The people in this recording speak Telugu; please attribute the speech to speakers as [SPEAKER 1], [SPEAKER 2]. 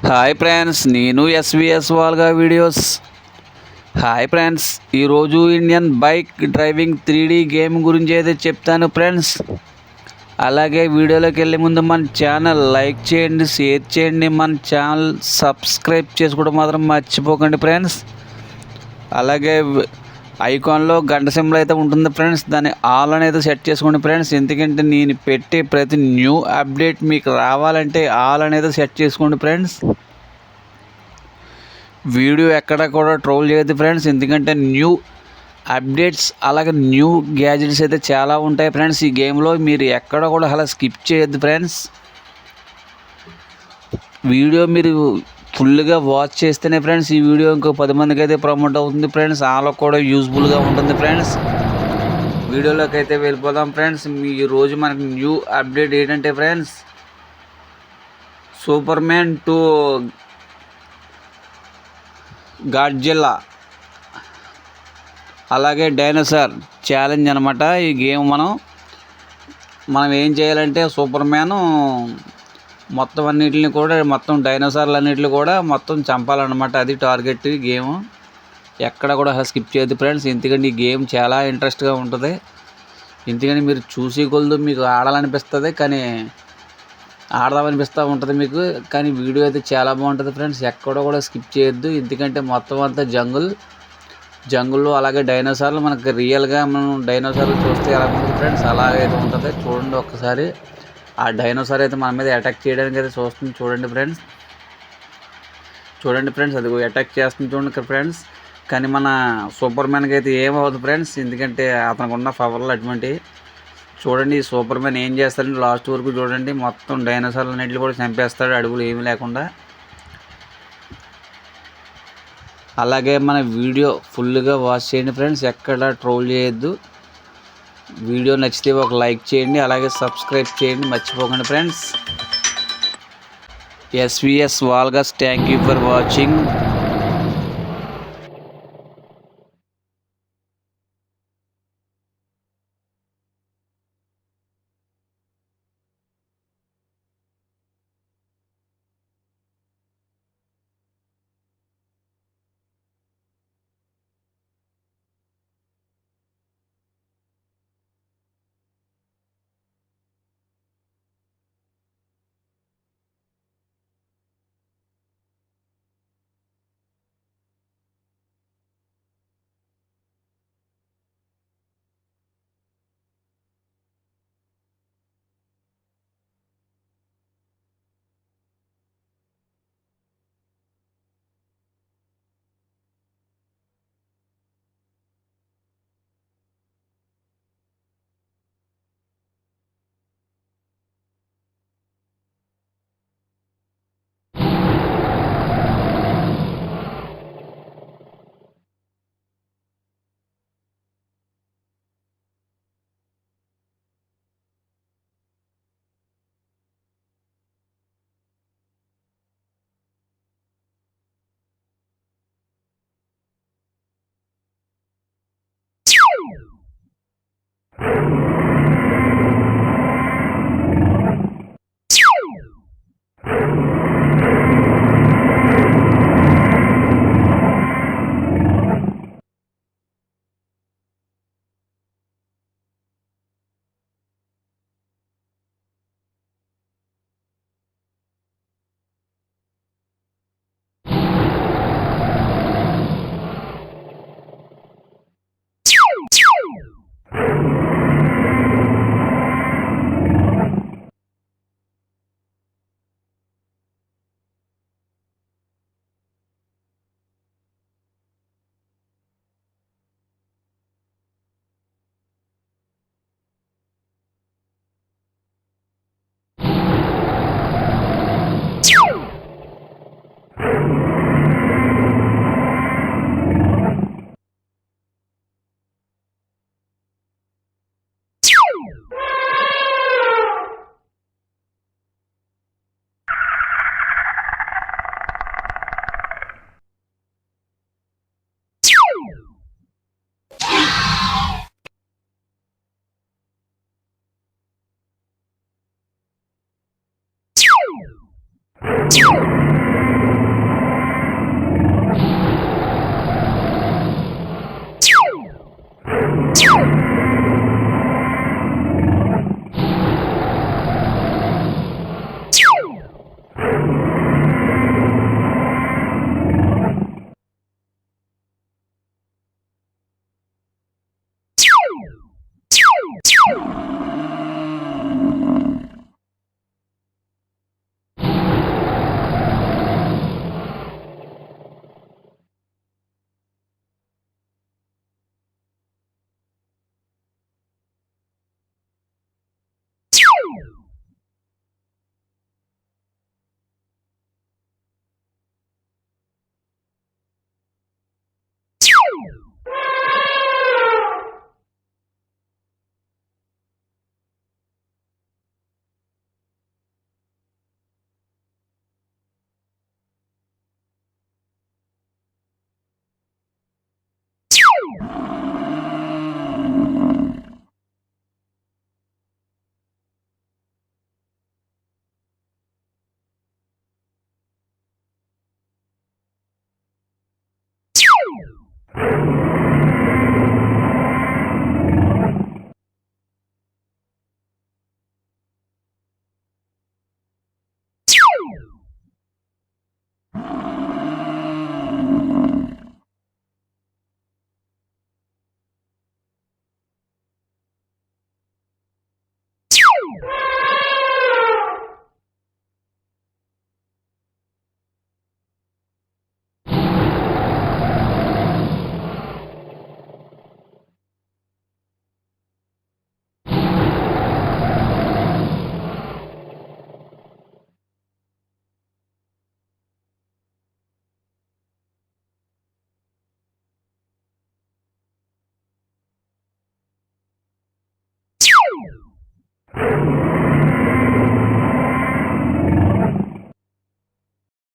[SPEAKER 1] హాయ్ ఫ్రెండ్స్, నేను ఎస్విఎస్ వాల్గా వీడియోస్. హాయ్ ఫ్రెండ్స్, ఈరోజు Indian bike driving 3D game గురించి అయితే చెప్తాను ఫ్రెండ్స్. అలాగే వీడియోలోకి వెళ్ళే ముందు మన ఛానల్ లైక్ చేయండి, షేర్ చేయండి, మన ఛానల్ సబ్స్క్రైబ్ చేసుకోవడం మాత్రం మర్చిపోకండి ఫ్రెండ్స్. అలాగే ఐకాన్లో గంట సింబల్ అయితే ఉంటుంది ఫ్రెండ్స్, దాన్ని ఆల్ అనేది సెట్ చేసుకోండి ఫ్రెండ్స్. ఎందుకంటే నేను పెట్టే ప్రతి న్యూ అప్డేట్ మీకు రావాలంటే ఆల్ అనేది సెట్ చేసుకోండి ఫ్రెండ్స్. వీడియో ఎక్కడ కూడా ట్రోల్ చేయొద్దు ఫ్రెండ్స్, ఎందుకంటే న్యూ అప్డేట్స్ అలాగే న్యూ గ్యాజెట్స్ అయితే చాలా ఉంటాయి ఫ్రెండ్స్. ఈ గేమ్లో మీరు ఎక్కడ కూడా అలా స్కిప్ చేయొద్దు ఫ్రెండ్స్. వీడియో మీరు ఫుల్గా వాచ్ చేస్తేనే ఫ్రెండ్స్ ఈ వీడియో ఇంకో 10 మందికి అయితే ప్రమోట్ అవుతుంది ఫ్రెండ్స్. వాళ్ళకు కూడా యూజ్ఫుల్గా ఉంటుంది ఫ్రెండ్స్. వీడియోలోకి అయితే వెళ్ళిపోదాం ఫ్రెండ్స్. ఈ రోజు మనకి న్యూ అప్డేట్ ఏంటంటే ఫ్రెండ్స్, సూపర్ మ్యాన్ 2 గాడ్జిల్లా అలాగే డైనోసార్ ఛాలెంజ్ అనమాట. ఈ గేమ్ మనం ఏం చేయాలంటే సూపర్ మ్యాన్ మొత్తం అన్నిటిని కూడా మొత్తం డైనోసార్లు అన్నిటిని కూడా మొత్తం చంపాలన్నమాట. అది టార్గెట్ గేమ్. ఎక్కడ కూడా స్కిప్ చేయొద్దు ఫ్రెండ్స్, ఎందుకంటే ఈ గేమ్ చాలా ఇంట్రెస్ట్గా ఉంటుంది. ఎందుకంటే మీరు చూసి కొలదు మీకు ఆడాలనిపిస్తుంది, కానీ ఆడదామనిపిస్తూ ఉంటుంది మీకు. కానీ వీడియో అయితే చాలా బాగుంటుంది ఫ్రెండ్స్, ఎక్కడ కూడా స్కిప్ చేయొద్దు. ఎందుకంటే మొత్తం అంతా జంగుల్లో అలాగే డైనోసార్లు మనకి రియల్గా మనం డైనోసార్లు చూస్తే ఎలా ఉంటుంది ఫ్రెండ్స్, అలాగైతే ఉంటుంది. చూడండి ఒక్కసారి, ఆ డైనోసార్ అయితే మన మీద అటాక్ చేయడానికి అయితే చూస్తుంది. చూడండి ఫ్రెండ్స్, అది అటాక్ చేస్తుంది చూడండి ఫ్రెండ్స్. కానీ మన సూపర్ మ్యాన్కి అయితే ఏమవుతుంది ఫ్రెండ్స్, ఎందుకంటే అతనికి ఉన్న పవర్లు అటువంటి. చూడండి ఈ సూపర్ మ్యాన్ ఏం చేస్తాడంటే లాస్ట్ వరకు చూడండి, మొత్తం డైనోసార్లు అన్నింటిని కూడా చంపేస్తాడు అడుగులు ఏమీ లేకుండా. అలాగే మన వీడియో ఫుల్గా వాచ్ చేయండి ఫ్రెండ్స్, ఎక్కడ ట్రోల్ చేయొద్దు. వీడియో నచ్చితే ఒక లైక్ చేయండి, అలాగే సబ్స్క్రైబ్ చేయండి మర్చిపోకండి ఫ్రెండ్స్. ఎస్విఎస్ వాల్గాస్, thank you for watching. You